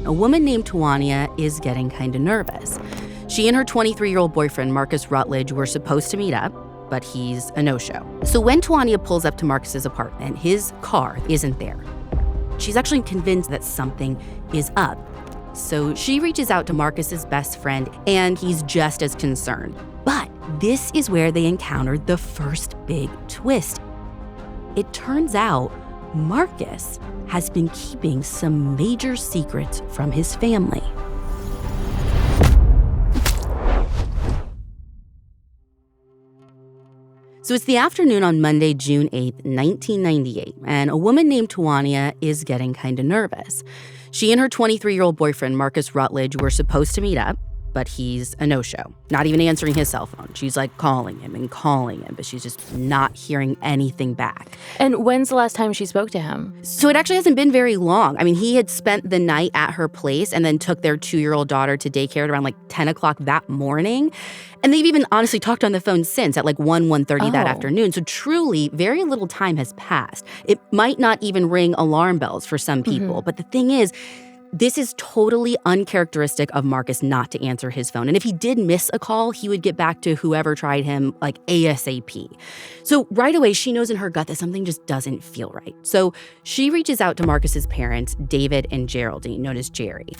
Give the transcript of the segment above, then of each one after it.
A woman named Twania is getting kind of nervous. She and her 23-year-old boyfriend, Marcus Rutledge, were supposed to meet up, but he's a no-show. So when Twania pulls up to Marcus's apartment, his car isn't there. She's actually convinced that something is up. So she reaches out to Marcus's best friend, and he's just as concerned. But this is where they encountered the first big twist. It turns out Marcus has been keeping some major secrets from his family. So it's the afternoon on Monday, June 8th, 1998, and a woman named Twania is getting kind of nervous. She and her 23-year-old boyfriend, Marcus Rutledge, were supposed to meet up, but he's a no-show, not even answering his cell phone. She's like calling him, but she's just not hearing anything back. And when's the last time she spoke to him? So it actually hasn't been very long. I mean, he had spent the night at her place and then took their 2-year-old daughter to daycare at around like 10 o'clock that morning. And they've even honestly talked on the phone since at like 1:30 that afternoon. So truly, very little time has passed. It might not even ring alarm bells for some people. But the thing is, this is totally uncharacteristic of Marcus not to answer his phone. And if he did miss a call, he would get back to whoever tried him like ASAP. So right away, she knows in her gut that something just doesn't feel right. So she reaches out to Marcus's parents, David and Geraldine, known as Jerry.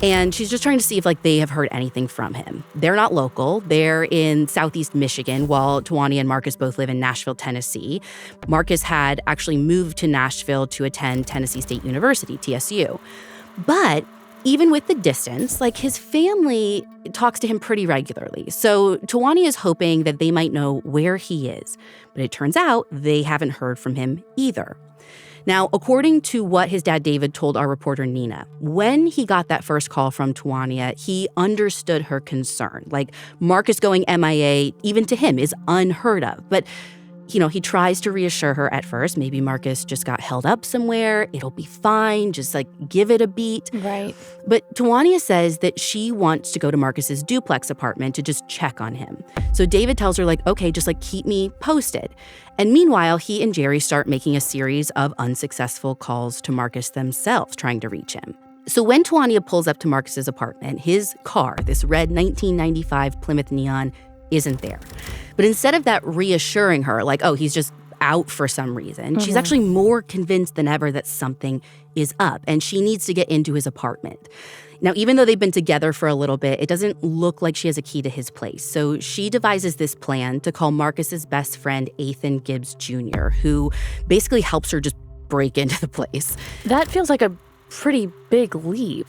And she's just trying to see if like they have heard anything from him. They're not local. They're in Southeast Michigan, while Twania and Marcus both live in Nashville, Tennessee. Marcus had actually moved to Nashville to attend Tennessee State University, TSU. But even with the distance, like his family talks to him pretty regularly. So Twania is hoping that they might know where he is. But it turns out they haven't heard from him either. Now, according to what his dad David told our reporter Nina, when he got that first call from Twania, he understood her concern. Like Marcus going MIA, even to him, is unheard of. But he tries to reassure her at first. Maybe Marcus just got held up somewhere. It'll be fine. Just like give it a beat. Right. But Twania says that she wants to go to Marcus's duplex apartment to just check on him. So David tells her like, okay, just like keep me posted. And meanwhile, he and Jerry start making a series of unsuccessful calls to Marcus themselves, trying to reach him. So when Twania pulls up to Marcus's apartment, his car, this red 1995 Plymouth Neon, isn't there. But instead of that reassuring her, like, oh, he's just out for some reason, she's actually more convinced than ever that something is up, and she needs to get into his apartment. Now, even though they've been together for a little bit, it doesn't look like she has a key to his place. So she devises this plan to call Marcus's best friend, Athan Gibbs Jr., who basically helps her just break into the place. That feels like a pretty big leap.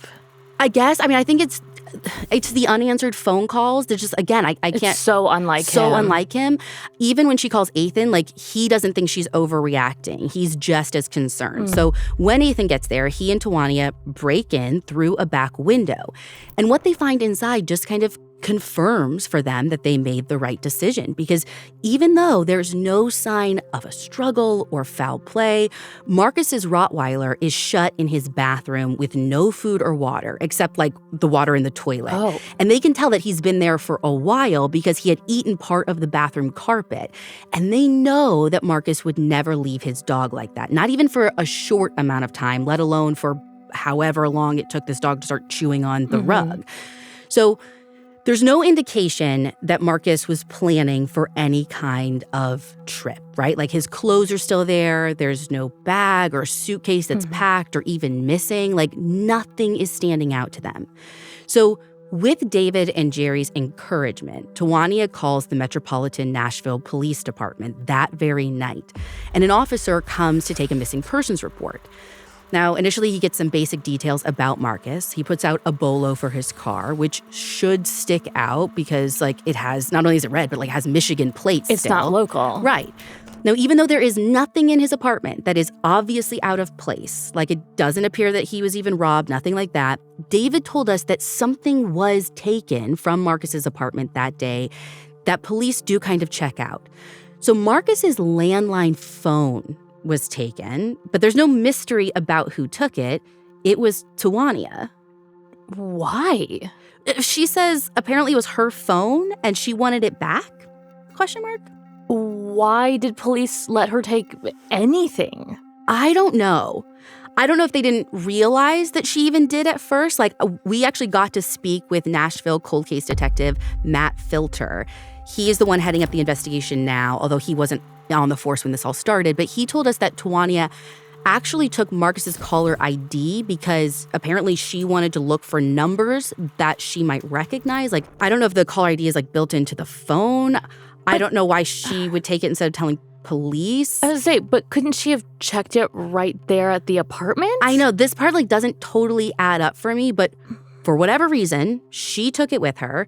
I guess. I mean, I think it's the unanswered phone calls. They're just, again, I can't. It's so unlike him. So unlike him. Even when she calls Athan, like, he doesn't think she's overreacting. He's just as concerned. So when Athan gets there, he and Twania break in through a back window. And what they find inside just kind of confirms for them that they made the right decision, because even though there's no sign of a struggle or foul play, Marcus's Rottweiler is shut in his bathroom with no food or water, except like the water in the toilet. Oh. And they can tell that he's been there for a while because he had eaten part of the bathroom carpet. And they know that Marcus would never leave his dog like that, not even for a short amount of time, let alone for however long it took this dog to start chewing on the rug. So there's no indication that Marcus was planning for any kind of trip, right? Like his clothes are still there. There's no bag or suitcase that's packed or even missing. Like nothing is standing out to them. So with David and Jerry's encouragement, Twania calls the Metropolitan Nashville Police Department that very night. And an officer comes to take a missing persons report. Now, initially, he gets some basic details about Marcus. He puts out a bolo for his car, which should stick out because, like, it has, not only is it red, but, like, has Michigan plates It's still. not local. Right. Now, even though there is nothing in his apartment that is obviously out of place, like it doesn't appear that he was even robbed, nothing like that, David told us that something was taken from Marcus's apartment that day that police do kind of check out. So Marcus's landline phone was taken, but there's no mystery about who took it. It was Twania. Why? She says apparently it was her phone and she wanted it back? ? Why did police let her take anything? I don't know. I don't know if they didn't realize that she even did at first. Like, we actually got to speak with Nashville cold case detective Matt Filter. He is the one heading up the investigation now, although he wasn't on the force when this all started. But he told us that Tawanya actually took Marcus's caller ID because apparently she wanted to look for numbers that she might recognize. Like, I don't know if the caller ID is like built into the phone. I don't know why she would take it instead of telling police. I was gonna say, but couldn't she have checked it right there at the apartment? I know, this part like doesn't totally add up for me, but for whatever reason, she took it with her.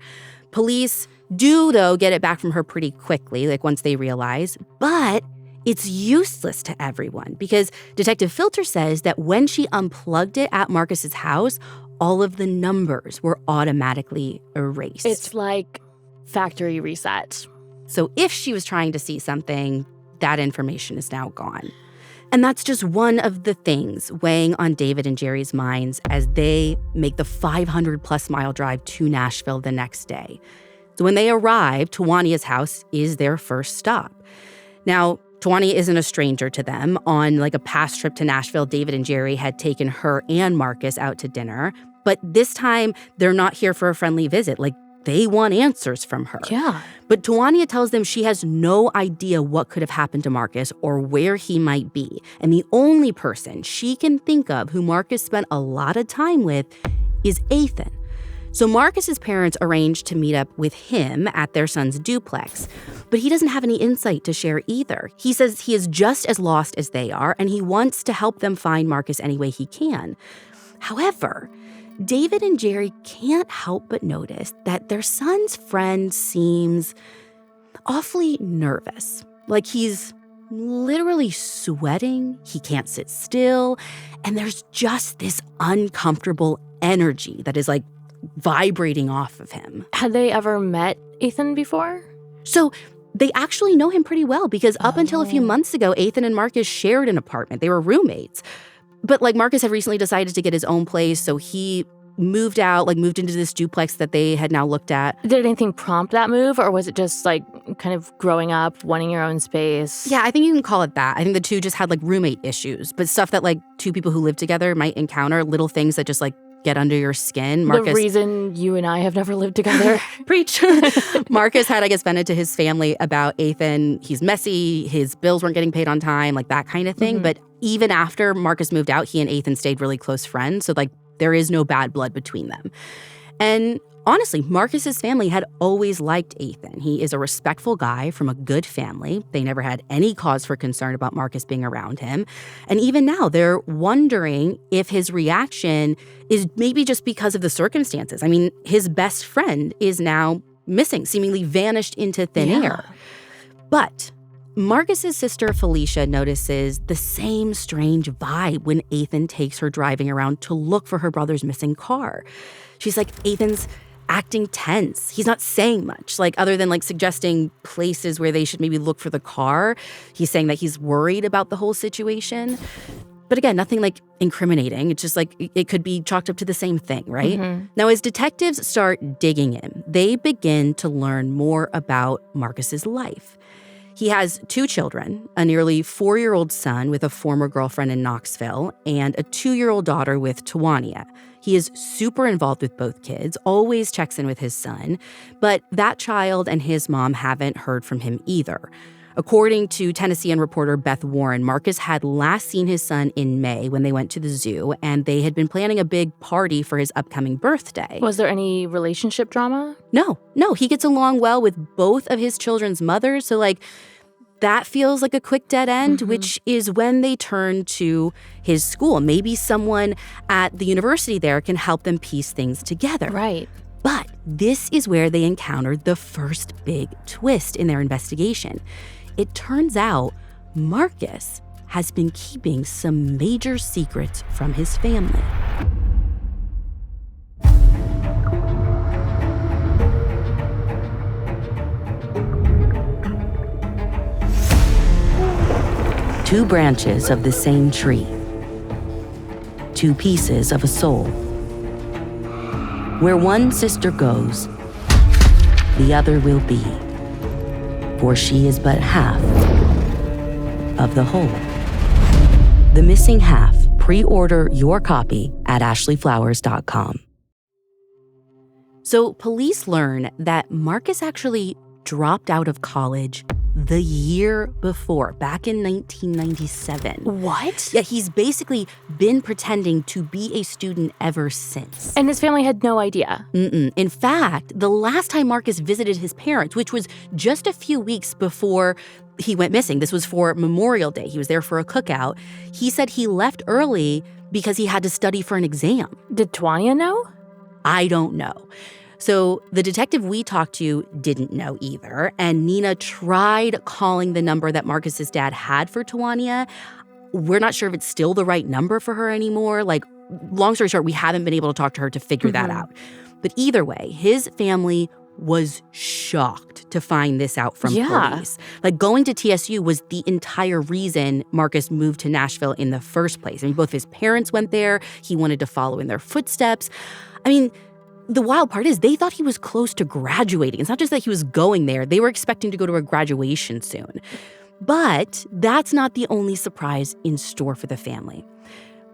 Police do, though, get it back from her pretty quickly, like once they realize, but it's useless to everyone because Detective Filter says that when she unplugged it at Marcus's house, all of the numbers were automatically erased. It's like factory reset. So if she was trying to see something, that information is now gone. And that's just one of the things weighing on David and Jerry's minds as they make the 500-plus mile drive to Nashville the next day. So when they arrive, Tawanya's house is their first stop. Now, Tawanya isn't a stranger to them. On like a past trip to Nashville, David and Jerry had taken her and Marcus out to dinner. But this time, they're not here for a friendly visit. Like, they want answers from her. Yeah. But Tawanya tells them she has no idea what could have happened to Marcus or where he might be. And the only person she can think of who Marcus spent a lot of time with is Athan. So Marcus's parents arranged to meet up with him at their son's duplex. But he doesn't have any insight to share either. He says he is just as lost as they are, and he wants to help them find Marcus any way he can. However, David and Jerry can't help but notice that their son's friend seems awfully nervous. Like he's literally sweating, he can't sit still, and there's just this uncomfortable energy that is like vibrating off of him. Had they ever met Athan before? So they actually know him pretty well because up until a few months ago, Athan and Marcus shared an apartment. They were roommates. But like Marcus had recently decided to get his own place, so he moved into this duplex that they had now looked at. Did anything prompt that move, or was it just like kind of growing up, wanting your own space? Yeah, I think you can call it that. I think the two just had like roommate issues, but stuff that like two people who live together might encounter, little things that just like get under your skin. The reason you and I have never lived together. Preach. Marcus had, I guess, vented to his family about Athan. He's messy. His bills weren't getting paid on time, like that kind of thing. Mm-hmm. But even after Marcus moved out, he and Athan stayed really close friends. So like there is no bad blood between them. And honestly, Marcus's family had always liked Athan. He is a respectful guy from a good family. They never had any cause for concern about Marcus being around him. And even now, they're wondering if his reaction is maybe just because of the circumstances. I mean, his best friend is now missing, seemingly vanished into thin air. But Marcus's sister Felicia notices the same strange vibe when Athan takes her driving around to look for her brother's missing car. She's like, Athan's acting tense. He's not saying much, like other than like suggesting places where they should maybe look for the car. He's saying that he's worried about the whole situation. But again, nothing like incriminating. It's just like it could be chalked up to the same thing, right? Mm-hmm. Now, as detectives start digging in, they begin to learn more about Marcus's life. He has 2 children, a nearly 4-year-old son with a former girlfriend in Knoxville, and a 2-year-old daughter with Tawanya. He is super involved with both kids, always checks in with his son, but that child and his mom haven't heard from him either. According to Tennessean reporter Beth Warren, Marcus had last seen his son in May when they went to the zoo, and they had been planning a big party for his upcoming birthday. Was there any relationship drama? No, he gets along well with both of his children's mothers, so like that feels like a quick dead end, which is when they turn to his school. Maybe someone at the university there can help them piece things together. Right. But this is where they encountered the first big twist in their investigation. It turns out Marcus has been keeping some major secrets from his family. Two branches of the same tree. Two pieces of a soul. Where one sister goes, the other will be. For she is but half of the whole. The missing half Pre-order your copy at ashleyflowers.com. So police learn that Marcus actually dropped out of college the year before, back in 1997. What? Yeah, he's basically been pretending to be a student ever since. And his family had no idea. In fact, the last time Marcus visited his parents, which was just a few weeks before he went missing, this was for Memorial Day, he was there for a cookout, he said he left early because he had to study for an exam. Did Twania know? I don't know. So the detective we talked to didn't know either, and Nina tried calling the number that Marcus's dad had for Twania. We're not sure if it's still the right number for her anymore. Like, long story short, we haven't been able to talk to her to figure that out. But either way, his family was shocked to find this out from police. Like, going to TSU was the entire reason Marcus moved to Nashville in the first place. I mean, both his parents went there. He wanted to follow in their footsteps. I mean, the wild part is they thought he was close to graduating. It's not just that he was going there. They were expecting to go to a graduation soon. But that's not the only surprise in store for the family.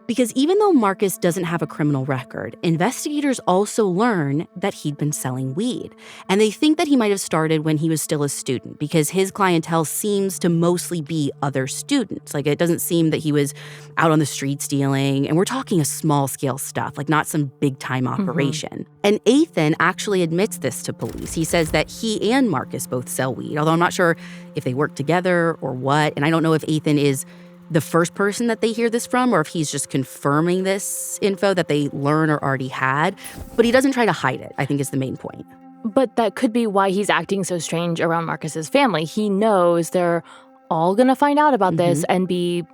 Because even though Marcus doesn't have a criminal record, investigators also learn that he'd been selling weed. And they think that he might have started when he was still a student because his clientele seems to mostly be other students. Like, it doesn't seem that he was out on the streets dealing. And we're talking a small-scale stuff, like not some big-time operation. And Athan actually admits this to police. He says that he and Marcus both sell weed, although I'm not sure if they work together or what. And I don't know if Athan is the first person that they hear this from or if he's just confirming this info that they learn or already had. But he doesn't try to hide it, I think is the main point. But that could be why he's acting so strange around Marcus's family. He knows they're all going to find out about this and be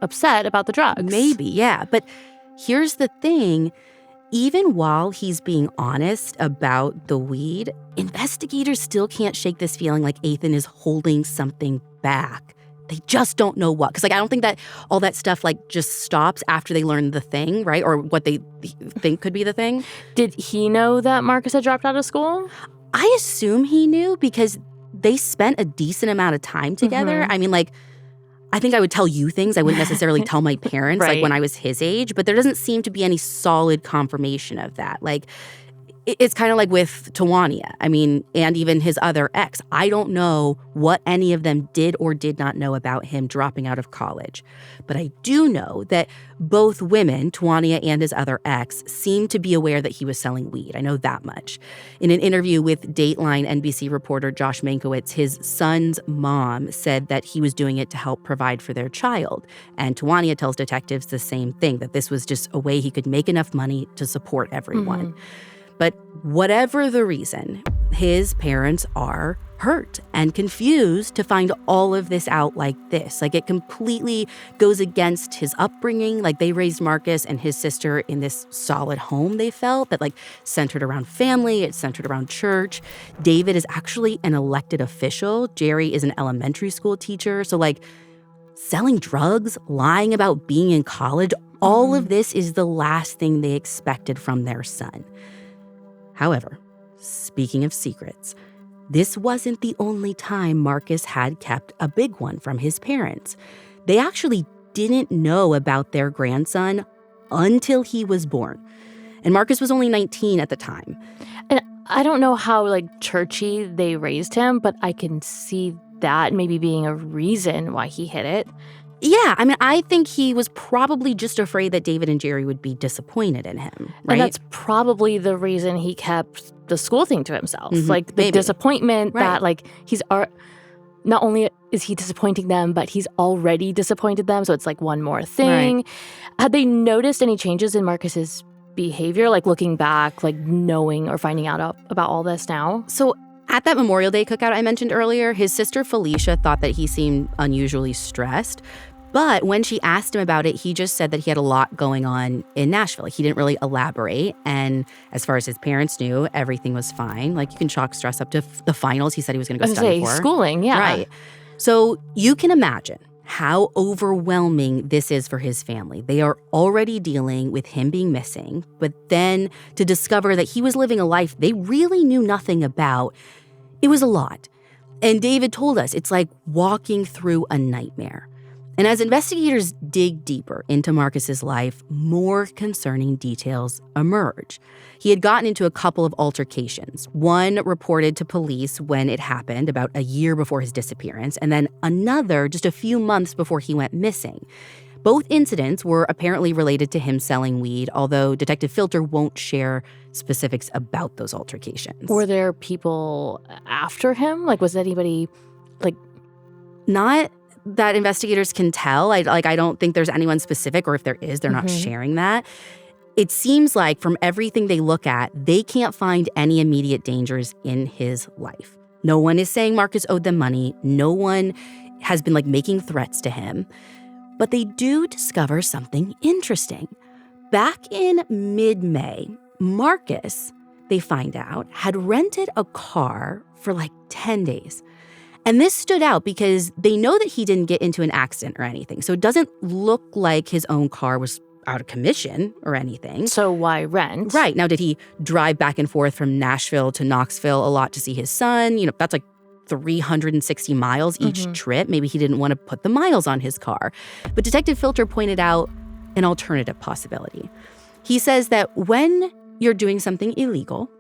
upset about the drugs. Maybe, yeah. But here's the thing. Even while he's being honest about the weed, investigators still can't shake this feeling like Athan is holding something back. They just don't know what. Because, like, I don't think that all that stuff, like, just stops after they learn the thing, right? Or what they think could be the thing. Did he know that Marcus had dropped out of school? I assume he knew because they spent a decent amount of time together. I mean, like, I think I would tell you things I wouldn't necessarily tell my parents, like, when I was his age. But there doesn't seem to be any solid confirmation of that. Like, it's kind of like with Twania, I mean, and even his other ex. I don't know what any of them did or did not know about him dropping out of college. But I do know that both women, Twania and his other ex, seemed to be aware that he was selling weed. I know that much. In an interview with Dateline NBC reporter Josh Mankiewicz, his son's mom said that he was doing it to help provide for their child. And Twania tells detectives the same thing, that this was just a way he could make enough money to support everyone. But whatever the reason, his parents are hurt and confused to find all of this out like this. Like, it completely goes against his upbringing. Like, they raised Marcus and his sister in this solid home, they felt, that, like, centered around family, it's centered around church. David is actually an elected official. Jerry is an elementary school teacher. So, like, selling drugs, lying about being in college, all of this is the last thing they expected from their son. However, speaking of secrets, this wasn't the only time Marcus had kept a big one from his parents. They actually didn't know about their grandson until he was born. And Marcus was only 19 at the time. And I don't know how, like, churchy they raised him, but I can see that maybe being a reason why he hid it. Yeah, I mean, I think he was probably just afraid that David and Jerry would be disappointed in him, right? And that's probably the reason he kept the school thing to himself. Like, the disappointment that, like, he's not only is he disappointing them, but he's already disappointed them. So it's like one more thing. Right. Had they noticed any changes in Marcus's behavior, like looking back, like knowing or finding out about all this now? So at that Memorial Day cookout I mentioned earlier, his sister Felicia thought that he seemed unusually stressed. But when she asked him about it, he just said that he had a lot going on in Nashville. He didn't really elaborate. And as far as his parents knew, everything was fine. Like, you can chalk stress up to the finals he said he was going to go study for. Schooling, yeah. Right. So you can imagine how overwhelming this is for his family. They are already dealing with him being missing. But then to discover that he was living a life they really knew nothing about, it was a lot. And David told us it's like walking through a nightmare. And as investigators dig deeper into Marcus's life, more concerning details emerge. He had gotten into a couple of altercations. One reported to police when it happened, about a year before his disappearance, and then another just a few months before he went missing. Both incidents were apparently related to him selling weed, although Detective Filter won't share specifics about those altercations. Were there people after him? Like, was anybody, like... Not that investigators can tell. I don't think there's anyone specific, or if there is, they're not sharing that. It seems like from everything they look at, they can't find any immediate dangers in his life. No one is saying Marcus owed them money. No one has been making threats to him. But they do discover something interesting. Back in mid-May, Marcus, they find out, had rented a car for 10 days. And this stood out because they know that he didn't get into an accident or anything. So it doesn't look like his own car was out of commission or anything. So why rent? Right. Now, did he drive back and forth from Nashville to Knoxville a lot to see his son? That's 360 miles each trip. Maybe he didn't want to put the miles on his car. But Detective Filter pointed out an alternative possibility. He says that when you're doing something illegal,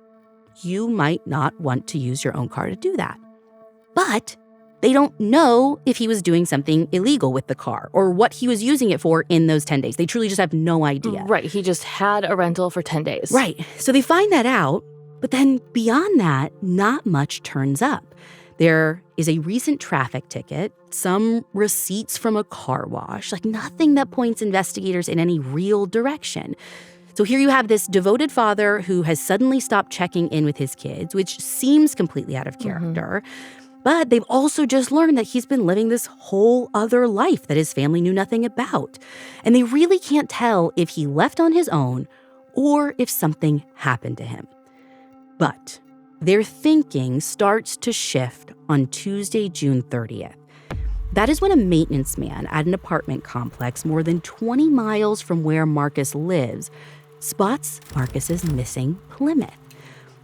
you might not want to use your own car to do that. But they don't know if he was doing something illegal with the car or what he was using it for in those 10 days. They truly just have no idea. Right. He just had a rental for 10 days. Right. So they find that out. But then beyond that, not much turns up. There is a recent traffic ticket, some receipts from a car wash, nothing that points investigators in any real direction. So here you have this devoted father who has suddenly stopped checking in with his kids, which seems completely out of character. But they've also just learned that he's been living this whole other life that his family knew nothing about. And they really can't tell if he left on his own or if something happened to him. But their thinking starts to shift on Tuesday, June 30th. That is when a maintenance man at an apartment complex more than 20 miles from where Marcus lives spots Marcus's missing Plymouth.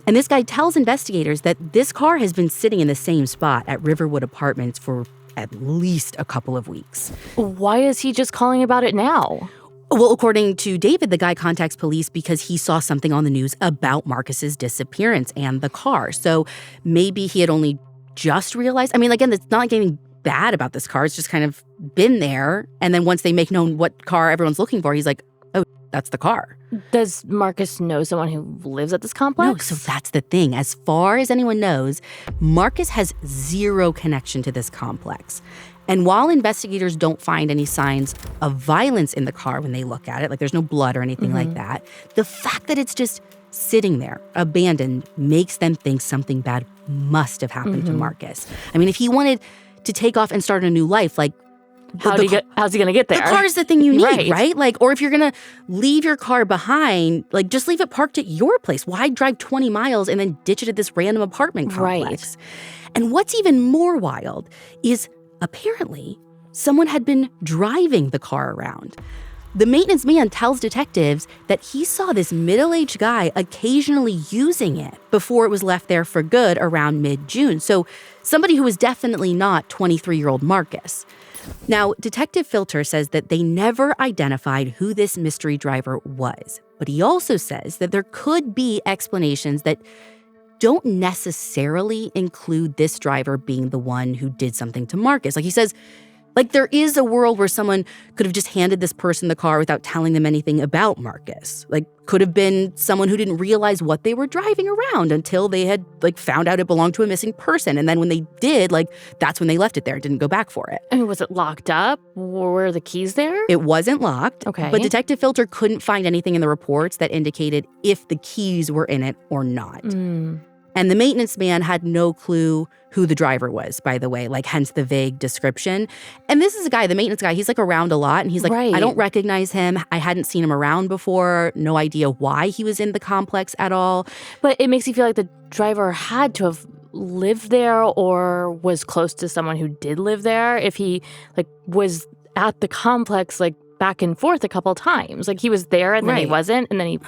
And this guy tells investigators that this car has been sitting in the same spot at Riverwood Apartments for at least a couple of weeks. Why is he just calling about it now? Well, according to David, the guy contacts police because he saw something on the news about Marcus's disappearance and the car. So maybe he had only just realized. I mean, again, it's not anything bad about this car. It's just kind of been there. And then once they make known what car everyone's looking for, he's like, oh, that's the car. Does Marcus know someone who lives at this complex? No, so that's the thing. As far as anyone knows, Marcus has zero connection to this complex. And while investigators don't find any signs of violence in the car when they look at it, there's no blood or anything like that, the fact that it's just sitting there, abandoned, makes them think something bad must have happened to Marcus. I mean, if he wanted to take off and start a new life, how's he going to get there? The car is the thing you need, right? Or if you're going to leave your car behind, just leave it parked at your place. Why drive 20 miles and then ditch it at this random apartment complex? Right. And what's even more wild is apparently someone had been driving the car around. The maintenance man tells detectives that he saw this middle-aged guy occasionally using it before it was left there for good around mid-June. So somebody who was definitely not 23-year-old Marcus. Now, Detective Filter says that they never identified who this mystery driver was, but he also says that there could be explanations that don't necessarily include this driver being the one who did something to Marcus. He says, there is a world where someone could have just handed this person the car without telling them anything about Marcus. Could have been someone who didn't realize what they were driving around until they had, found out it belonged to a missing person. And then when they did, that's when they left it there and didn't go back for it. I mean, was it locked up? Were the keys there? It wasn't locked. Okay. But Detective Filter couldn't find anything in the reports that indicated if the keys were in it or not. And the maintenance man had no clue who the driver was, by the way, hence the vague description. And this is a guy, the maintenance guy, he's around a lot. And he's right. I don't recognize him. I hadn't seen him around before. No idea why he was in the complex at all. But it makes you feel like the driver had to have lived there or was close to someone who did live there if he was at the complex back and forth a couple times. He was there and then he wasn't, and then he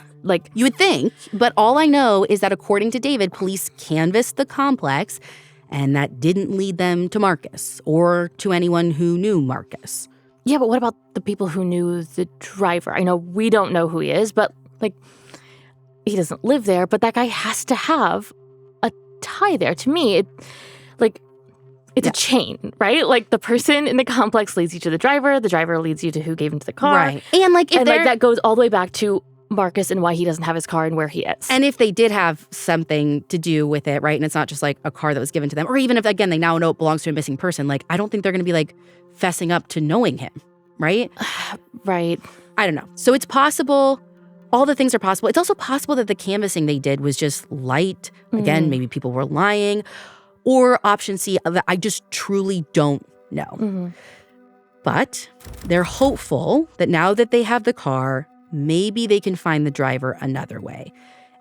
You would think, but all I know is that according to David, police canvassed the complex, and that didn't lead them to Marcus or to anyone who knew Marcus. Yeah, but what about the people who knew the driver? I know we don't know who he is, but, like, he doesn't live there, but that guy has to have a tie there. To me, it's a chain, right? Like, the person in the complex leads you to the driver leads you to who gave him to the car. Right. And, like, that goes all the way back to Marcus and why he doesn't have his car and where he is. And if they did have something to do with it, right, and it's not just, like, a car that was given to them, or even if, again, they now know it belongs to a missing person, like, I don't think they're going to be, like, fessing up to knowing him, right? Right. I don't know. So it's possible. All the things are possible. It's also possible that the canvassing they did was just light. Again, maybe people were lying. Or option C, that I just truly don't know. But they're hopeful that now that they have the car, maybe they can find the driver another way.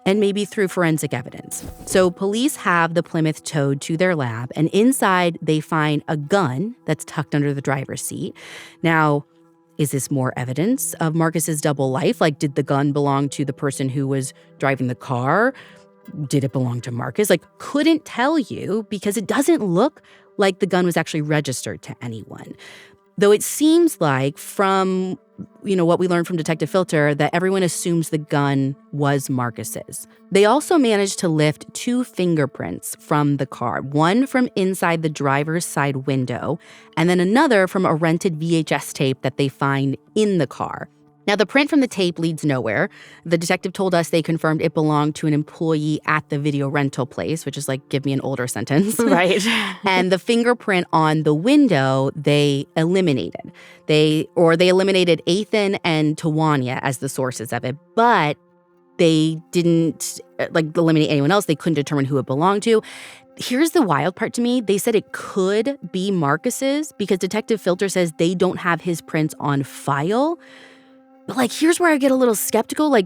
And maybe through forensic evidence. So police have the Plymouth towed to their lab, and inside they find a gun that's tucked under the driver's seat. Now, is this more evidence of Marcus's double life? Like, did the gun belong to the person who was driving the car? Did it belong to Marcus? Like, couldn't tell you because it doesn't look like the gun was actually registered to anyone. Though it seems like from, what we learned from Detective Filter that everyone assumes the gun was Marcus's. They also managed to lift 2 fingerprints from the car, one from inside the driver's side window, and then another from a rented VHS tape that they find in the car. Now, the print from the tape leads nowhere. The detective told us they confirmed it belonged to an employee at the video rental place, which is like, give me an older sentence. Right. And the fingerprint on the window, they eliminated. They eliminated Athan and Tawanya as the sources of it, but they didn't eliminate anyone else. They couldn't determine who it belonged to. Here's the wild part to me. They said it could be Marcus's because Detective Filter says they don't have his prints on file. But, here's where I get a little skeptical.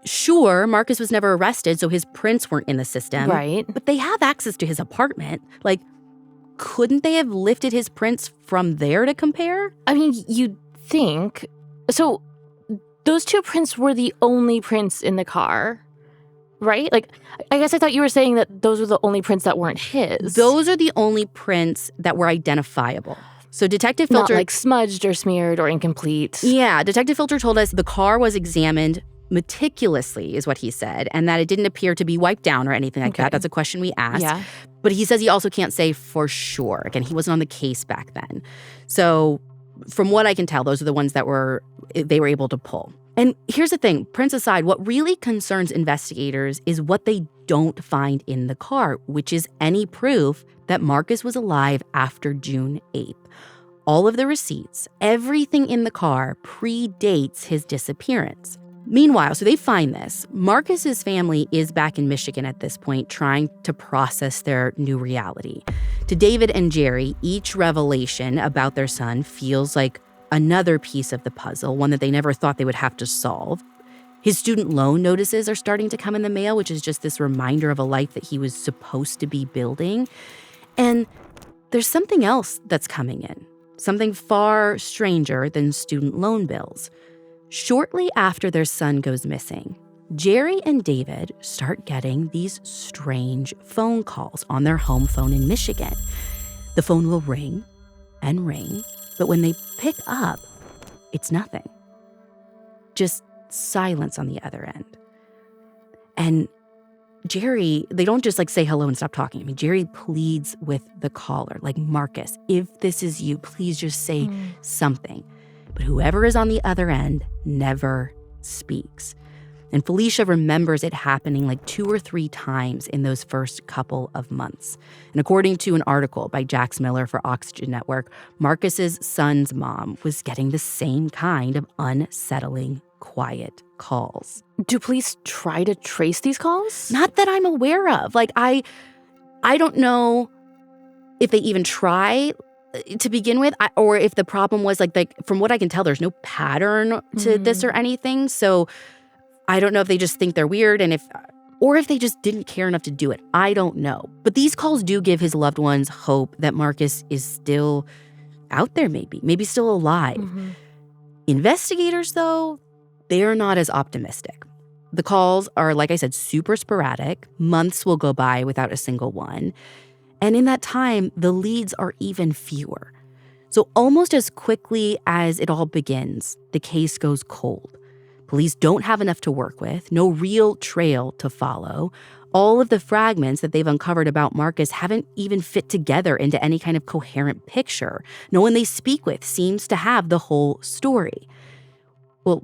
Sure, Marcus was never arrested, so his prints weren't in the system. Right. But they have access to his apartment. Couldn't they have lifted his prints from there to compare? I mean, you'd think. So, those 2 prints were the only prints in the car, right? I guess I thought you were saying that those were the only prints that weren't his. Those are the only prints that were identifiable. So Detective Filter— Not smudged or smeared or incomplete. Yeah, Detective Filter told us the car was examined meticulously, is what he said, and that it didn't appear to be wiped down or anything like that. That's a question we asked. Yeah. But he says he also can't say for sure. Again, he wasn't on the case back then. So from what I can tell, those are the ones that they were able to pull. And here's the thing, prints aside, what really concerns investigators is what they don't find in the car, which is any proof that Marcus was alive after June 8th. All of the receipts, everything in the car predates his disappearance. Meanwhile, so they find this. Marcus's family is back in Michigan at this point, trying to process their new reality. To David and Jerry, each revelation about their son feels like another piece of the puzzle, one that they never thought they would have to solve. His student loan notices are starting to come in the mail, which is just this reminder of a life that he was supposed to be building. And there's something else that's coming in. Something far stranger than student loan bills. Shortly after their son goes missing, Jerry and David start getting these strange phone calls on their home phone in Michigan. The phone will ring and ring, but when they pick up, it's nothing. Just silence on the other end. And Jerry, they don't just say hello and stop talking. I mean, Jerry pleads with the caller, Marcus, if this is you, please just say something. But whoever is on the other end never speaks. And Felicia remembers it happening 2 or 3 times in those first couple of months. And according to an article by Jax Miller for Oxygen Network, Marcus's son's mom was getting the same kind of unsettling, quiet calls. Do police try to trace these calls? Not that I'm aware of. I don't know if they even try to begin with, or if the problem was from what I can tell, there's no pattern to this or anything. So I don't know if they just think they're weird or if they just didn't care enough to do it. I don't know. But these calls do give his loved ones hope that Marcus is still out there, maybe still alive. Mm-hmm. Investigators, though, they're not as optimistic. The calls are, like I said, super sporadic. Months will go by without a single one. And in that time, the leads are even fewer. So almost as quickly as it all begins, the case goes cold. Police don't have enough to work with, no real trail to follow. All of the fragments that they've uncovered about Marcus haven't even fit together into any kind of coherent picture. No one they speak with seems to have the whole story. Well,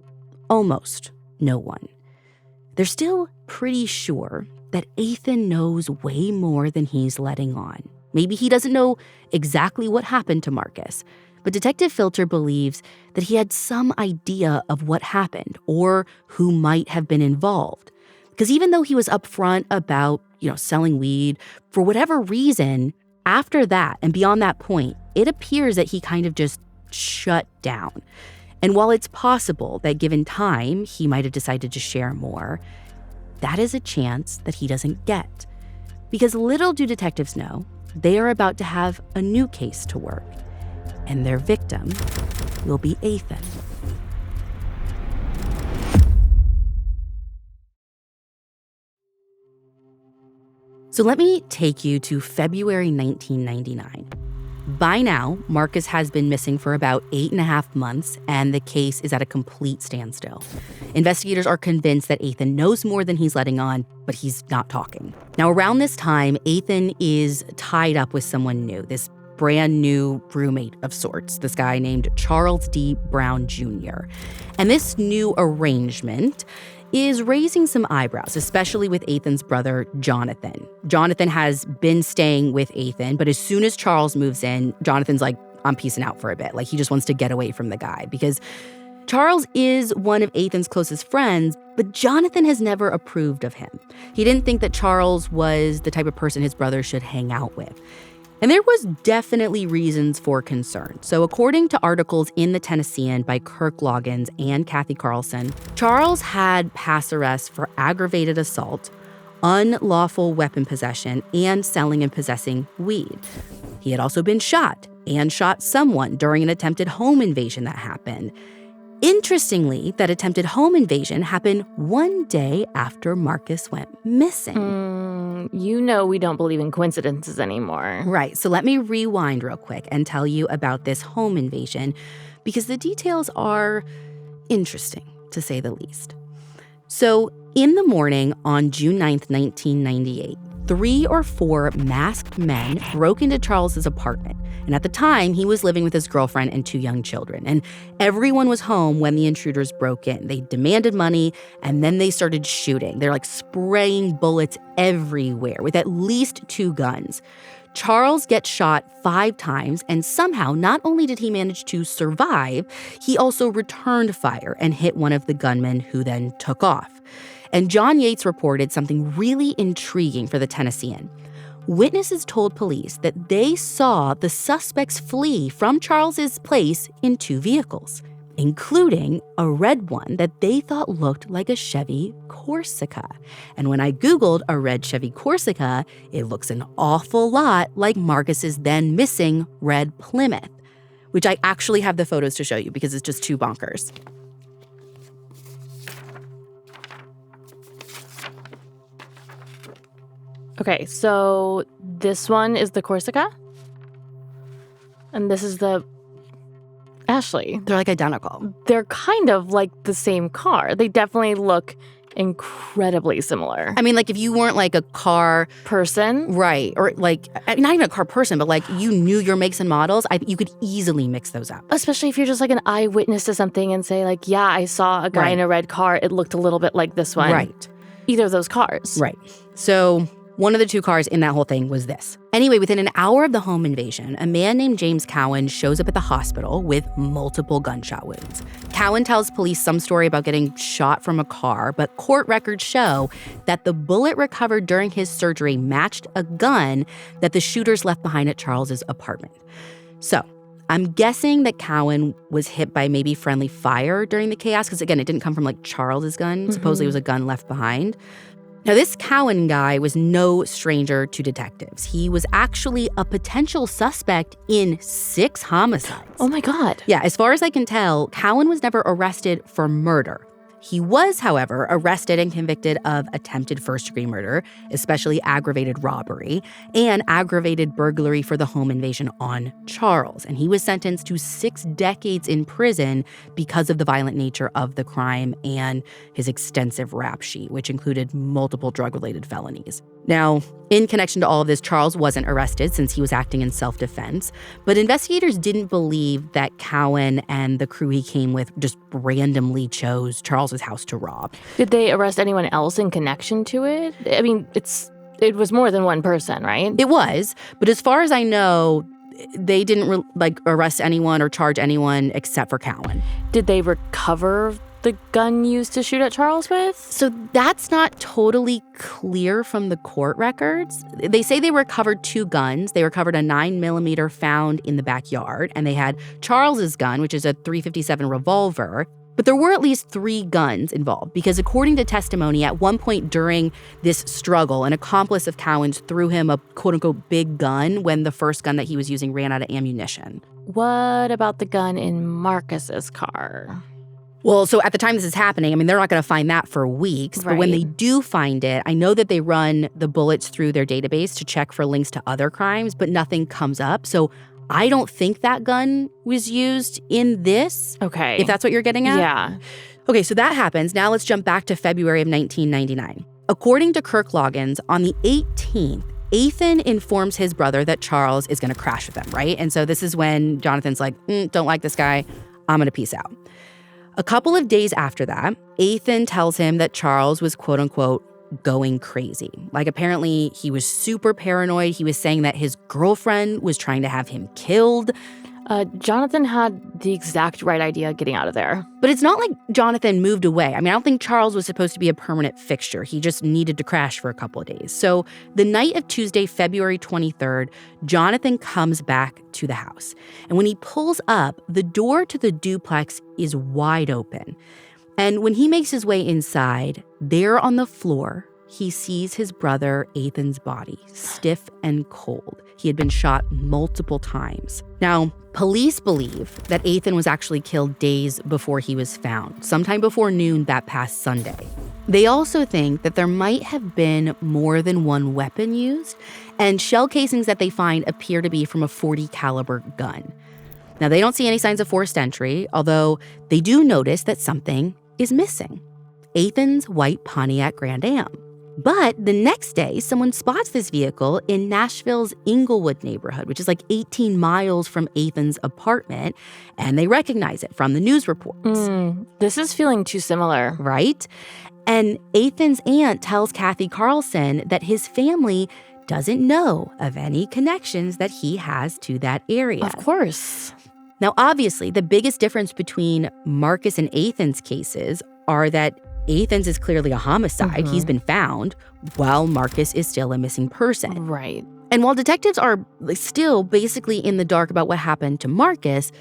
almost no one. They're still pretty sure that Athan knows way more than he's letting on. Maybe he doesn't know exactly what happened to Marcus, but Detective Filter believes that he had some idea of what happened or who might have been involved. Because even though he was upfront about, selling weed, for whatever reason, after that and beyond that point, it appears that he kind of just shut down. And while it's possible that given time, he might have decided to share more, that is a chance that he doesn't get. Because little do detectives know, they are about to have a new case to work. And their victim will be Athan. So let me take you to February 1999. By now, Marcus has been missing for about 8.5 months, and the case is at a complete standstill. Investigators are convinced that Athan knows more than he's letting on, but he's not talking. Now, around this time, Athan is tied up with someone new, this brand new roommate of sorts, this guy named Charles D. Brown Jr. And this new arrangement is raising some eyebrows, especially with Athan's brother, Jonathan. Jonathan has been staying with Athan, but as soon as Charles moves in, Jonathan's like, I'm peacing out for a bit. Like, he just wants to get away from the guy because Charles is one of Athan's closest friends, but Jonathan has never approved of him. He didn't think that Charles was the type of person his brother should hang out with. And there was definitely reasons for concern. So according to articles in the Tennessean by Kirk Loggins and Kathy Carlson, Charles had pass arrests for aggravated assault, unlawful weapon possession, and selling and possessing weed. He had also been shot and shot someone during an attempted home invasion that happened. Interestingly, that attempted home invasion happened one day after Marcus went missing. We don't believe in coincidences anymore. Right. So let me rewind real quick and tell you about this home invasion because the details are interesting, to say the least. So in the morning on June 9th, 1998, 3 or 4 masked men broke into Charles's apartment. And at the time, he was living with his girlfriend and 2 young children. And everyone was home when the intruders broke in. They demanded money, and then they started shooting. They're like spraying bullets everywhere with at least 2 guns. Charles gets shot 5 times, and somehow not only did he manage to survive, he also returned fire and hit one of the gunmen who then took off. And John Yates reported something really intriguing for the Tennessean. Witnesses told police that they saw the suspects flee from Charles's place in 2 vehicles, including a red one that they thought looked like a Chevy Corsica. And when I Googled a red Chevy Corsica, it looks an awful lot like Marcus's then missing red Plymouth, which I actually have the photos to show you because it's just too bonkers. Okay, so this one is the Corsica, and this is the Ashley. They're like identical. They're kind of like the same car. They definitely look incredibly similar. I mean, like if you weren't like a car person, right, or like not even a car person, but like you knew your makes and models, you could easily mix those up. Especially if you're just like an eyewitness to something and say like, yeah, I saw a guy in a red car. It looked a little bit like this one. Right. Either of those cars. Right. So one of the 2 cars in that whole thing was this. Anyway, within an hour of the home invasion, a man named James Cowan shows up at the hospital with multiple gunshot wounds. Cowan tells police some story about getting shot from a car, but court records show that the bullet recovered during his surgery matched a gun that the shooters left behind at Charles's apartment. So I'm guessing that Cowan was hit by maybe friendly fire during the chaos, because again, it didn't come from like Charles's gun. Supposedly it was a gun left behind. Now, this Cowan guy was no stranger to detectives. He was actually a potential suspect in 6 homicides. Oh my God. Yeah, as far as I can tell, Cowan was never arrested for murder. He was, however, arrested and convicted of attempted first-degree murder, especially aggravated robbery, and aggravated burglary for the home invasion on Charles. And he was sentenced to 6 decades in prison because of the violent nature of the crime and his extensive rap sheet, which included multiple drug-related felonies. Now, in connection to all of this, Charles wasn't arrested since he was acting in self-defense, but investigators didn't believe that Cowan and the crew he came with just randomly chose Charles's house to rob. Did they arrest anyone else in connection to it? I mean, it was more than one person, right? It was, but as far as I know, they didn't arrest anyone or charge anyone except for Cowan. Did they recover the gun used to shoot at Charles with? So that's not totally clear from the court records. They say they recovered 2 guns. They recovered a 9mm found in the backyard, and they had Charles's gun, which is a .357 revolver. But there were at least 3 guns involved because according to testimony, at one point during this struggle, an accomplice of Cowan's threw him a quote-unquote big gun when the first gun that he was using ran out of ammunition. What about the gun in Marcus's car? Well, so at the time this is happening, I mean, they're not going to find that for weeks. Right. But when they do find it, I know that they run the bullets through their database to check for links to other crimes, but nothing comes up. So I don't think that gun was used in this. Okay. If that's what you're getting at? Yeah. Okay, so that happens. Now let's jump back to February of 1999. According to Kirk Loggins, on the 18th, Athan informs his brother that Charles is going to crash with them, right? And so this is when Jonathan's like, don't like this guy. I'm going to peace out. A couple of days after that, Athan tells him that Charles was, quote unquote, going crazy. Like, apparently he was super paranoid. He was saying that his girlfriend was trying to have him killed. Jonathan had the exact right idea getting out of there. But it's not like Jonathan moved away. I mean, I don't think Charles was supposed to be a permanent fixture. He just needed to crash for a couple of days. So the night of Tuesday, February 23rd, Jonathan comes back to the house. And when he pulls up, the door to the duplex is wide open. And when he makes his way inside, there on the floor, he sees his brother Athan's body, stiff and cold. He had been shot multiple times. Now, police believe that Athan was actually killed days before he was found, sometime before noon that past Sunday. They also think that there might have been more than one weapon used, and shell casings that they find appear to be from a .40 caliber gun. Now, they don't see any signs of forced entry, although they do notice that something is missing: Athan's white Pontiac Grand Am. But the next day, someone spots this vehicle in Nashville's Inglewood neighborhood, which is like 18 miles from Athan's apartment, and they recognize it from the news reports. This is feeling too similar. Right? And Athan's aunt tells Kathy Carlson that his family doesn't know of any connections that he has to that area. Of course. Now, obviously, the biggest difference between Marcus and Athan's cases are that Athan's is clearly a homicide. He's been found, while Marcus is still a missing person. Right. And while detectives are still basically in the dark about what happened to Marcus,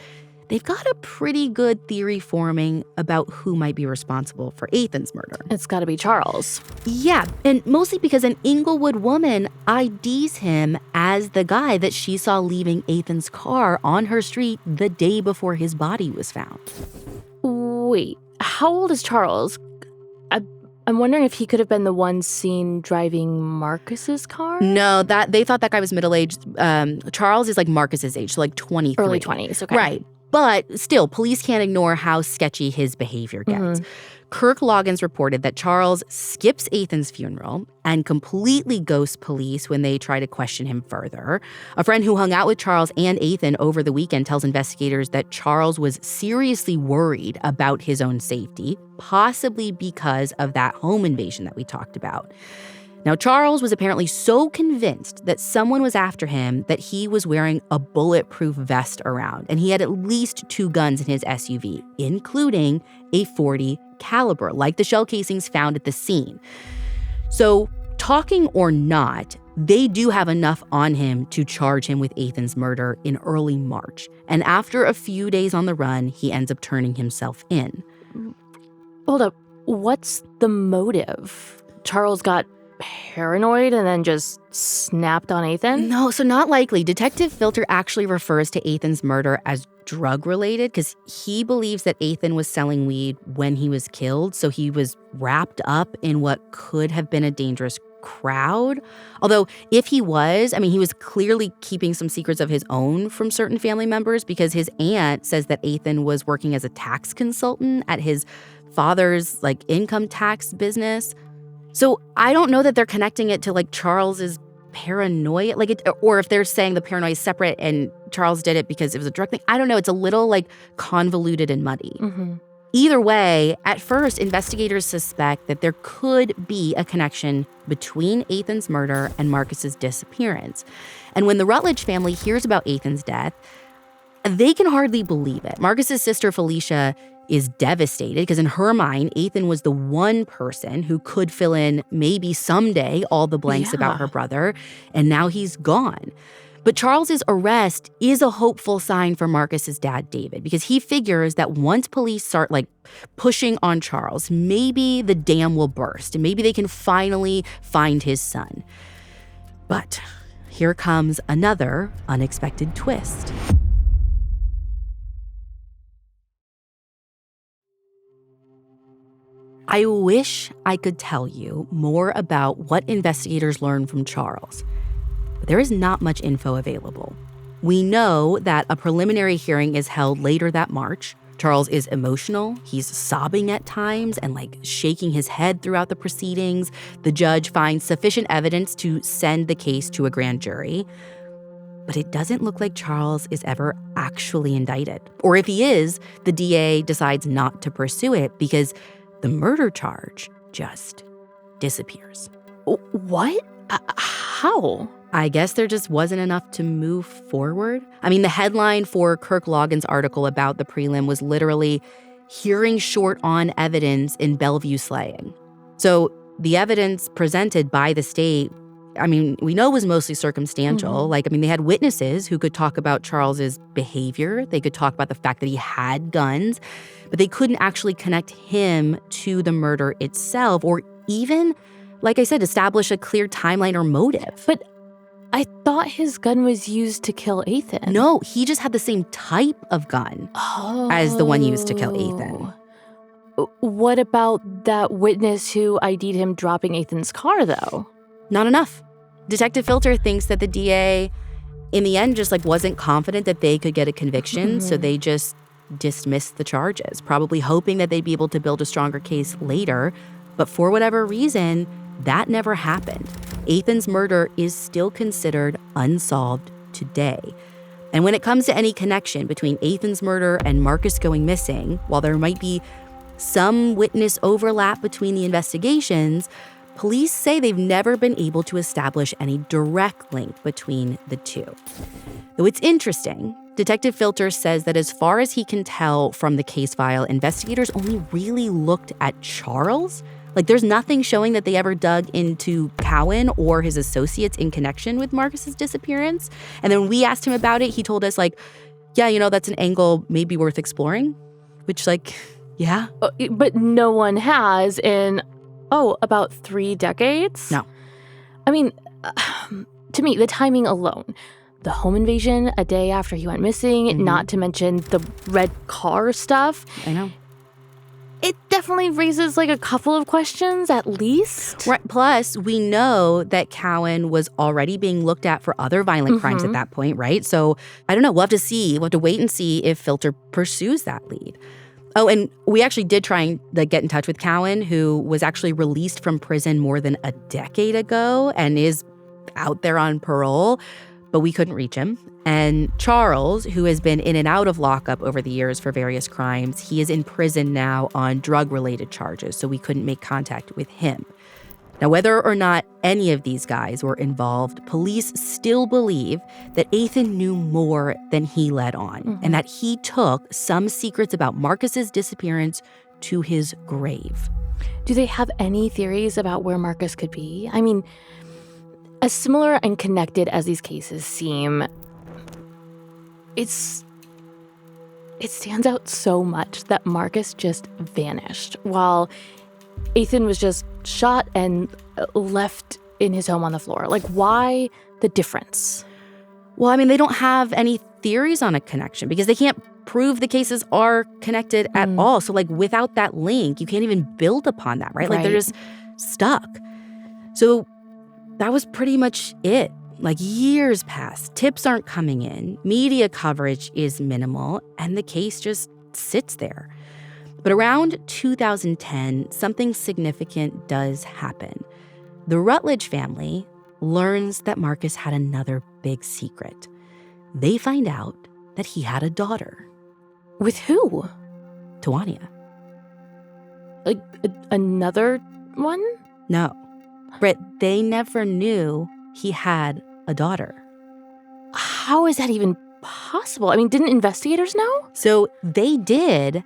they've got a pretty good theory forming about who might be responsible for Athan's murder. It's got to be Charles. Yeah, and mostly because an Inglewood woman IDs him as the guy that she saw leaving Athan's car on her street the day before his body was found. Wait, how old is Charles? I'm wondering if he could have been the one seen driving Marcus's car? No, they thought that guy was middle-aged. Charles is like Marcus's age, so like 23. Early 20s, okay. Right. But still, police can't ignore how sketchy his behavior gets. Kirk Loggins reported that Charles skips Athan's funeral and completely ghosts police when they try to question him further. A friend who hung out with Charles and Athan over the weekend tells investigators that Charles was seriously worried about his own safety, possibly because of that home invasion that we talked about. Now, Charles was apparently so convinced that someone was after him that he was wearing a bulletproof vest around, and he had at least 2 guns in his SUV, including a .40 caliber, like the shell casings found at the scene. So, talking or not, they do have enough on him to charge him with Athan's murder in early March. And after a few days on the run, he ends up turning himself in. Hold up. What's the motive? Charles got paranoid and then just snapped on Athan? No, so not likely. Detective Filter actually refers to Athan's murder as drug-related because he believes that Athan was selling weed when he was killed, so he was wrapped up in what could have been a dangerous crowd. Although if he was, he was clearly keeping some secrets of his own from certain family members because his aunt says that Athan was working as a tax consultant at his father's income tax business. So I don't know that they're connecting it to Charles's paranoia, or if they're saying the paranoia is separate and Charles did it because it was a drug thing. I don't know. It's a little convoluted and muddy. Mm-hmm. Either way, at first, investigators suspect that there could be a connection between Athan's murder and Marcus's disappearance. And when the Rutledge family hears about Athan's death, they can hardly believe it. Marcus's sister, Felicia, is devastated because in her mind, Athan was the one person who could fill in maybe someday all the blanks about her brother, and now he's gone. But Charles's arrest is a hopeful sign for Marcus's dad, David, because he figures that once police start pushing on Charles, maybe the dam will burst and maybe they can finally find his son. But here comes another unexpected twist. I wish I could tell you more about what investigators learned from Charles. But there is not much info available. We know that a preliminary hearing is held later that March. Charles is emotional. He's sobbing at times and shaking his head throughout the proceedings. The judge finds sufficient evidence to send the case to a grand jury. But it doesn't look like Charles is ever actually indicted. Or if he is, the DA decides not to pursue it because the murder charge just disappears. What? How? I guess there just wasn't enough to move forward. The headline for Kirk Logan's article about the prelim was literally hearing short on evidence in Bellevue slaying. So the evidence presented by the state, we know was mostly circumstantial. Mm-hmm. They had witnesses who could talk about Charles's behavior. They could talk about the fact that he had guns, but they couldn't actually connect him to the murder itself or even, like I said, establish a clear timeline or motive. But I thought his gun was used to kill Athan. No, he just had the same type of gun as the one used to kill Athan. What about that witness who ID'd him dropping Athan's car, though? Not enough. Detective Filter thinks that the DA, in the end, just wasn't confident that they could get a conviction, so they just dismissed the charges, probably hoping that they'd be able to build a stronger case later. But for whatever reason, that never happened. Athan's murder is still considered unsolved today. And when it comes to any connection between Athan's murder and Marcus going missing, while there might be some witness overlap between the investigations, police say they've never been able to establish any direct link between the two. Though it's interesting, Detective Filter says that as far as he can tell from the case file, investigators only really looked at Charles. There's nothing showing that they ever dug into Cowan or his associates in connection with Marcus's disappearance. And then when we asked him about it, he told us, yeah, that's an angle maybe worth exploring. Which, yeah. But no one has in, about 3 decades? No. To me, the timing alone. The home invasion a day after he went missing, not to mention the red car stuff. I know. It definitely raises a couple of questions at least. Right. Plus, we know that Cowan was already being looked at for other violent crimes at that point, right? So I don't know. We'll have to see. We'll have to wait and see if Filter pursues that lead. Oh, and we actually did try and get in touch with Cowan, who was actually released from prison more than a decade ago and is out there on parole, but we couldn't reach him. And Charles, who has been in and out of lockup over the years for various crimes, he is in prison now on drug-related charges, so we couldn't make contact with him. Now, whether or not any of these guys were involved, police still believe that Athan knew more than he let on, and that he took some secrets about Marcus's disappearance to his grave. Do they have any theories about where Marcus could be? As similar and connected as these cases seem, it stands out so much that Marcus just vanished while Athan was just shot and left in his home on the floor. Why the difference? Well, they don't have any theories on a connection because they can't prove the cases are connected at all. So, like, without that link, you can't even build upon that, right? Like, they're just stuck. So that was pretty much it. Like, years pass, tips aren't coming in, media coverage is minimal, and the case just sits there. But around 2010, something significant does happen. The Rutledge family learns that Marcus had another big secret. They find out that he had a daughter. With who? Tawanya. Like, another one? No. Britt, they never knew he had a daughter. How is that even possible? I mean, didn't investigators know? So they did.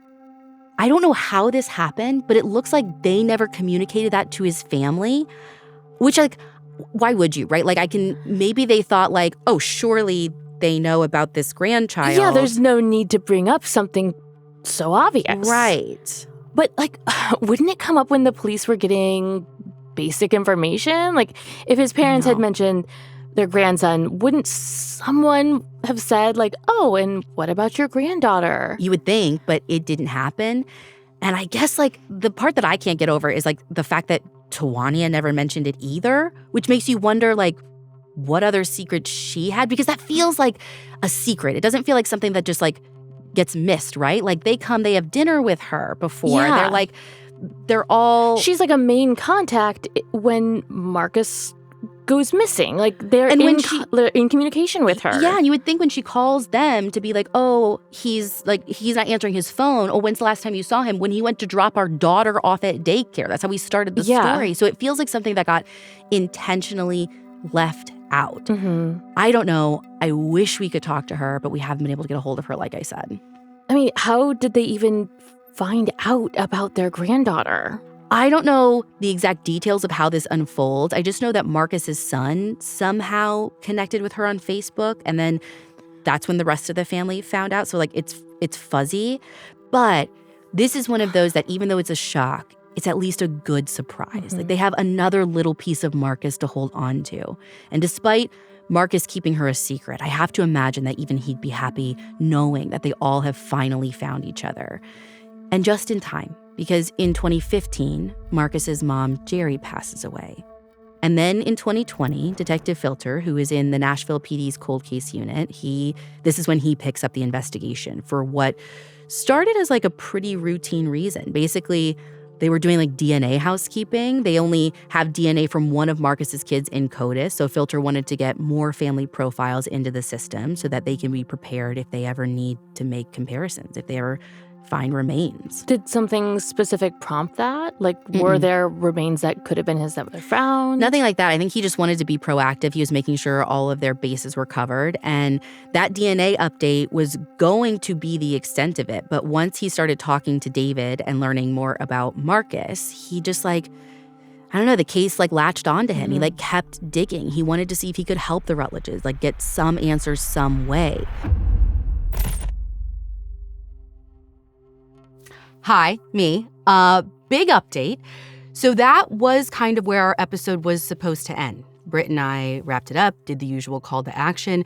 I don't know how this happened, but it looks like they never communicated that to his family, which, like, why would you, right? Like, maybe they thought, like, oh, surely they know about this grandchild. Yeah, there's no need to bring up something so obvious. Right. But, like, wouldn't it come up when the police were getting basic information? Like, if his parents had mentioned their grandson, wouldn't someone have said, like, oh, and what about your granddaughter? You would think, but it didn't happen. And I guess, like, the part that I can't get over is, like, the fact that Tawanya never mentioned it either, which makes you wonder, like, what other secret she had? Because that feels like a secret. It doesn't feel like something that just, like, gets missed, right? Like, they have dinner with her before. Yeah. They're all... She's, like, a main contact when Marcus goes missing. Like, they're in communication with her. Yeah, and you would think when she calls them to be like, oh, he's not answering his phone. Oh, when's the last time you saw him? When he went to drop our daughter off at daycare. That's how we started the story. So it feels like something that got intentionally left out. Mm-hmm. I don't know. I wish we could talk to her, but we haven't been able to get a hold of her, like I said. I mean, how did they even find out about their granddaughter? I don't know the exact details of how this unfolds. I just know that Marcus's son somehow connected with her on Facebook, and then that's when the rest of the family found out. So, like, it's fuzzy. But this is one of those that, even though it's a shock, it's at least a good surprise. Mm-hmm. Like, they have another little piece of Marcus to hold on to. And despite Marcus keeping her a secret, I have to imagine that even he'd be happy knowing that they all have finally found each other. And just in time, because in 2015, Marcus's mom, Jerry, passes away. And then in 2020, Detective Filter, who is in the Nashville PD's cold case unit, this is when he picks up the investigation for what started as, like, a pretty routine reason. Basically, they were doing, like, DNA housekeeping. They only have DNA from one of Marcus's kids in CODIS, so Filter wanted to get more family profiles into the system so that they can be prepared if they ever need to make comparisons, if they ever find remains. Did something specific prompt that? Like, were there remains that could have been his that were found? Nothing like that. I think he just wanted to be proactive. He was making sure all of their bases were covered. And that DNA update was going to be the extent of it. But once he started talking to David and learning more about Marcus, he just, like, I don't know, the case, like, latched onto him. He, like, kept digging. He wanted to see if he could help the Rutledges, like, get some answers some way. Hi, me. Big update. So that was kind of where our episode was supposed to end. Britt and I wrapped it up, did the usual call to action.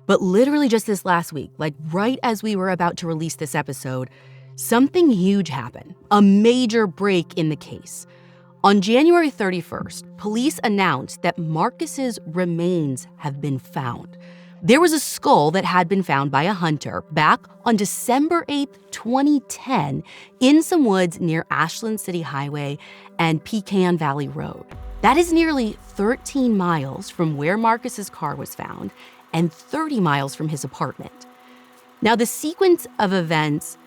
But literally just this last week, like right as we were about to release this episode, something huge happened. A major break in the case. On January 31st, police announced that Marcus's remains have been found. There was a skull that had been found by a hunter back on December 8th, 2010, in some woods near Ashland City Highway and Pecan Valley Road. That is nearly 13 miles from where Marcus's car was found and 30 miles from his apartment. Now, the sequence of events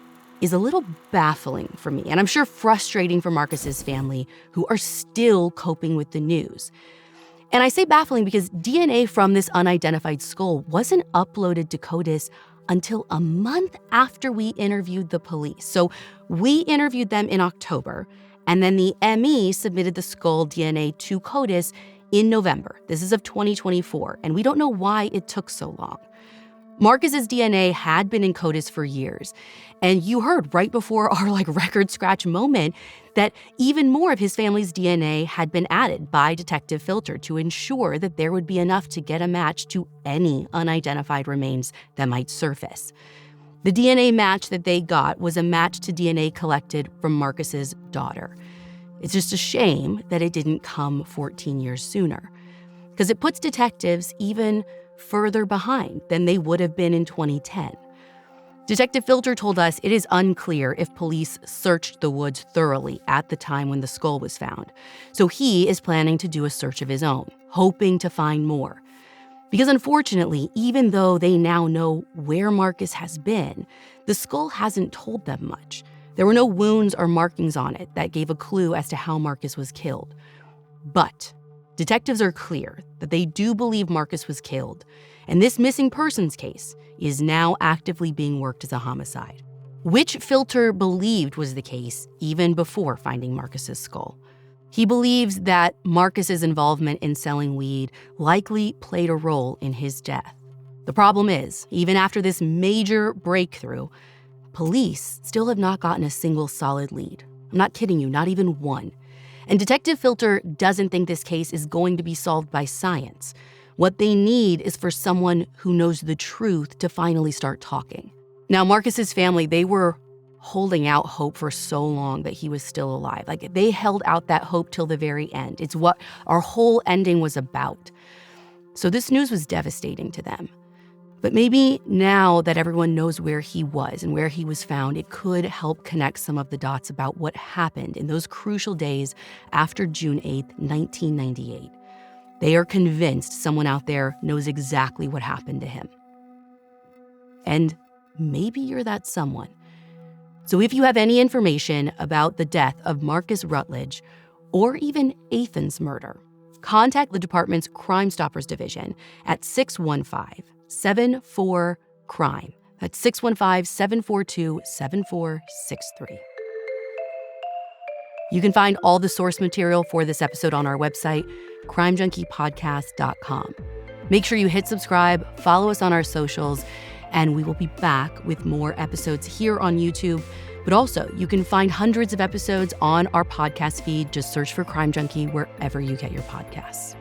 is a little baffling for me, and I'm sure frustrating for Marcus's family, who are still coping with the news. And I say baffling because DNA from this unidentified skull wasn't uploaded to CODIS until a month after we interviewed the police. So we interviewed them in October, and then the ME submitted the skull DNA to CODIS in November. This is of 2024, and we don't know why it took so long. Marcus's DNA had been in CODIS for years, and you heard right before our record scratch moment that even more of his family's DNA had been added by Detective Filter to ensure that there would be enough to get a match to any unidentified remains that might surface. The DNA match that they got was a match to DNA collected from Marcus's daughter. It's just a shame that it didn't come 14 years sooner, because it puts detectives even further behind than they would have been in 2010. Detective Filter told us it is unclear if police searched the woods thoroughly at the time when the skull was found, so he is planning to do a search of his own, hoping to find more. Because unfortunately, even though they now know where Marcus has been, the skull hasn't told them much. There were no wounds or markings on it that gave a clue as to how Marcus was killed. But detectives are clear that they do believe Marcus was killed, and this missing persons case is now actively being worked as a homicide, which Filter believed was the case even before finding Marcus's skull. He believes that Marcus's involvement in selling weed likely played a role in his death. The problem is, even after this major breakthrough, police still have not gotten a single solid lead. I'm not kidding you, not even one. And Detective Filter doesn't think this case is going to be solved by science. What they need is for someone who knows the truth to finally start talking. Now, Marcus's family, they were holding out hope for so long that he was still alive. Like, they held out that hope till the very end. It's what our whole ending was about. So this news was devastating to them. But maybe now that everyone knows where he was and where he was found, it could help connect some of the dots about what happened in those crucial days after June 8th, 1998. They are convinced someone out there knows exactly what happened to him. And maybe you're that someone. So if you have any information about the death of Marcus Rutledge or even Athan's murder, contact the department's Crime Stoppers Division at 615-74-CRIME. That's 615-742-7463. You can find all the source material for this episode on our website, crimejunkiepodcast.com. Make sure you hit subscribe, follow us on our socials, and we will be back with more episodes here on YouTube. But also, you can find hundreds of episodes on our podcast feed. Just search for Crime Junkie wherever you get your podcasts.